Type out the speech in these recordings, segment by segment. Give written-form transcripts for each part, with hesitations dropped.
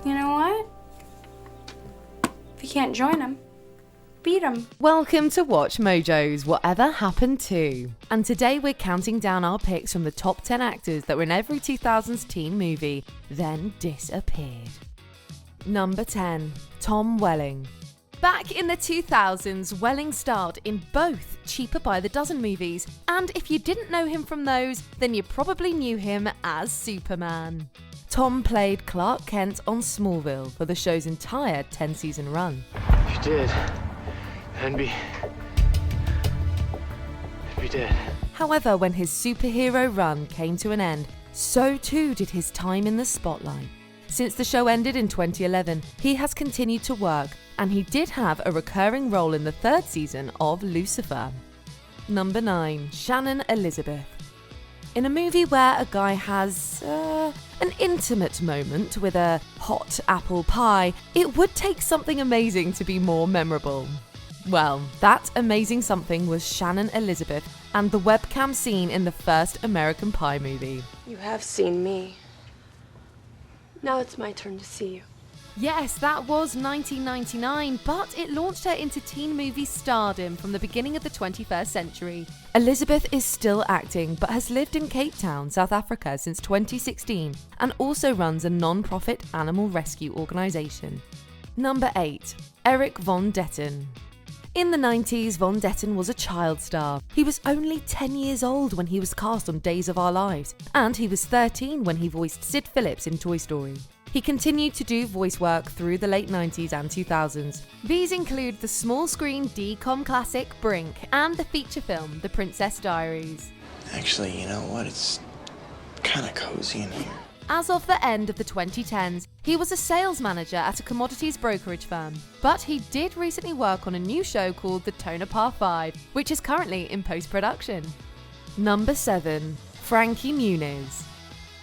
You know what? If you can't join them, beat them. Welcome to Watch Mojo's Whatever Happened To. And today we're counting down our picks from the top 10 actors that were in every 2000s teen movie, then disappeared. Number 10. Tom Welling. Back in the 2000s, Welling starred in both Cheaper by the Dozen movies, and if you didn't know him from those, then you probably knew him as Superman. Tom played Clark Kent on Smallville for the show's entire 10-season run. If you did, then be dead. However, when his superhero run came to an end, so too did his time in the spotlight. Since the show ended in 2011, he has continued to work, and he did have a recurring role in the third season of Lucifer. Number 9. Shannon Elizabeth. In a movie where a guy has an intimate moment with a hot apple pie, it would take something amazing to be more memorable. Well, that amazing something was Shannon Elizabeth and the webcam scene in the first American Pie movie. You have seen me. Now it's my turn to see you. Yes, that was 1999, but it launched her into teen movie stardom from the beginning of the 21st century. Elizabeth is still acting, but has lived in Cape Town, South Africa since 2016, and also runs a non-profit animal rescue organisation. Number 8. Eric Von Detten. In the 90s, Von Detten was a child star. He was only 10 years old when he was cast on Days of Our Lives, and he was 13 when he voiced Sid Phillips in Toy Story. He continued to do voice work through the late 90s and 2000s. These include the small screen DCOM classic Brink and the feature film The Princess Diaries. Actually, you know what? It's kind of cozy in here. As of the end of the 2010s, he was a sales manager at a commodities brokerage firm, but he did recently work on a new show called The Tonopah 5, which is currently in post-production. Number 7. Frankie Muniz.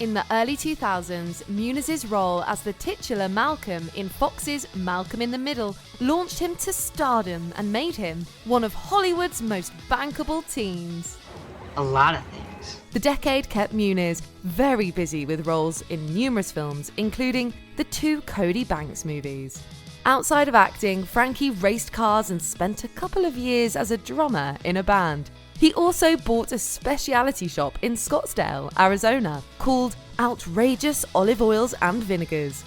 In the early 2000s, Muniz's role as the titular Malcolm in Fox's Malcolm in the Middle launched him to stardom and made him one of Hollywood's most bankable teens. A lot of things. The decade kept Muniz very busy with roles in numerous films, including the 2 Cody Banks movies. Outside of acting, Frankie raced cars and spent a couple of years as a drummer in a band. He also bought a specialty shop in Scottsdale, Arizona, called Outrageous Olive Oils and Vinegars.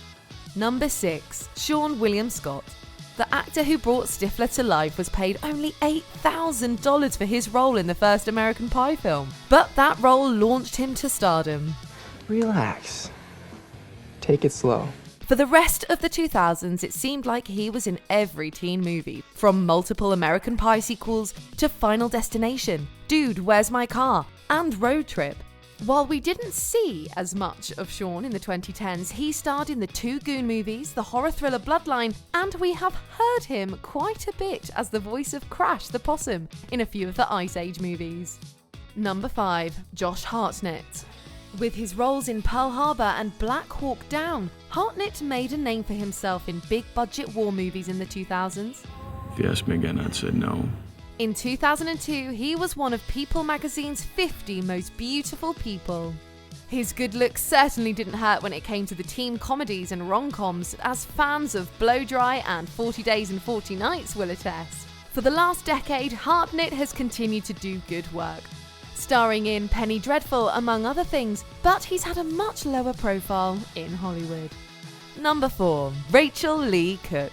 Number 6. Sha Williams Scott. The actor who brought Stifler to life was paid only $8,000 for his role in the first American Pie film, but that role launched him to stardom. Relax. Take it slow. For the rest of the 2000s, it seemed like he was in every teen movie, from multiple American Pie sequels to Final Destination, Dude, Where's My Car, and Road Trip. While we didn't see as much of Sean in the 2010s, he starred in the 2 Goon movies, the horror thriller Bloodline, and we have heard him quite a bit as the voice of Crash the Possum in a few of the Ice Age movies. Number 5. Josh Hartnett. With his roles in Pearl Harbor and Black Hawk Down, Hartnett made a name for himself in big-budget war movies in the 2000s. If you asked me again, I'd say no. In 2002, he was one of People magazine's 50 most beautiful people. His good looks certainly didn't hurt when it came to the teen comedies and rom-coms, as fans of Blow Dry and 40 Days and 40 Nights will attest. For the last decade, Hartnett has continued to do good work, starring in Penny Dreadful among other things, but he's had a much lower profile in Hollywood. Number 4. Rachel Lee Cook.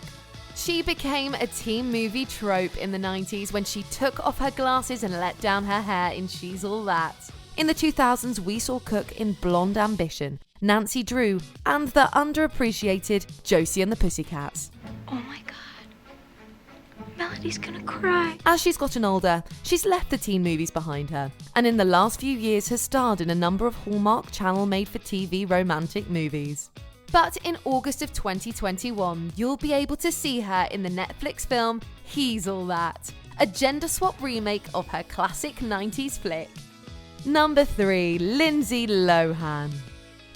She became a teen movie trope in the 90s when she took off her glasses and let down her hair in She's All That. In the 2000s, we saw Cook in Blonde Ambition, Nancy Drew, and the underappreciated Josie and the Pussycats. Oh my God. Melody's gonna cry. As she's gotten older, she's left the teen movies behind her, and in the last few years has starred in a number of Hallmark Channel made-for-TV romantic movies. But in August of 2021, you'll be able to see her in the Netflix film He's All That, a gender swap remake of her classic 90s flick. Number 3. Lindsay Lohan.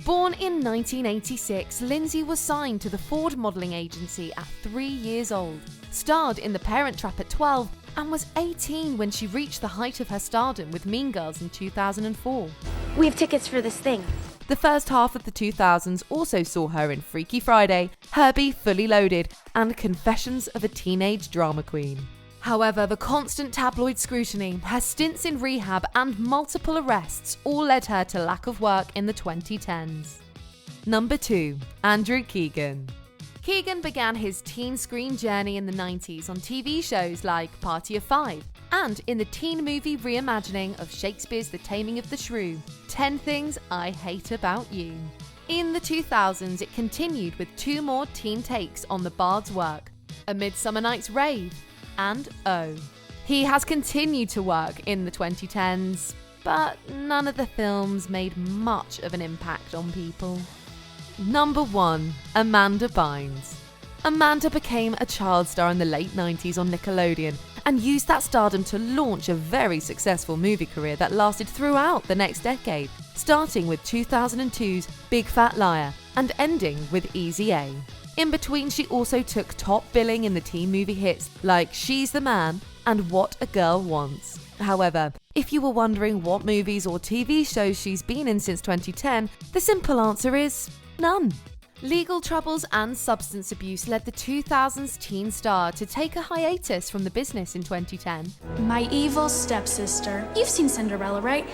Born in 1986, Lindsay was signed to the Ford modelling agency at 3 years old, starred in The Parent Trap at 12, and was 18 when she reached the height of her stardom with Mean Girls in 2004. We have tickets for this thing. The first half of the 2000s also saw her in Freaky Friday, Herbie Fully Loaded, and Confessions of a Teenage Drama Queen. However, the constant tabloid scrutiny, her stints in rehab, and multiple arrests all led her to lack of work in the 2010s. Number 2. Andrew Keegan. Keegan began his teen screen journey in the 90s on TV shows like Party of Five and in the teen movie reimagining of Shakespeare's The Taming of the Shrew, 10 Things I Hate About You. In the 2000s, it continued with 2 more teen takes on the Bard's work, A Midsummer Night's Rave and O. He has continued to work in the 2010s, but none of the films made much of an impact on people. Number 1. Amanda Bynes. Amanda became a child star in the late 90s on Nickelodeon and used that stardom to launch a very successful movie career that lasted throughout the next decade, starting with 2002's Big Fat Liar and ending with Easy A. In between, she also took top billing in the teen movie hits like She's the Man and What a Girl Wants. However, if you were wondering what movies or TV shows she's been in since 2010, the simple answer is none. Legal troubles and substance abuse led the 2000s teen star to take a hiatus from the business in 2010. My evil stepsister. You've seen Cinderella, right?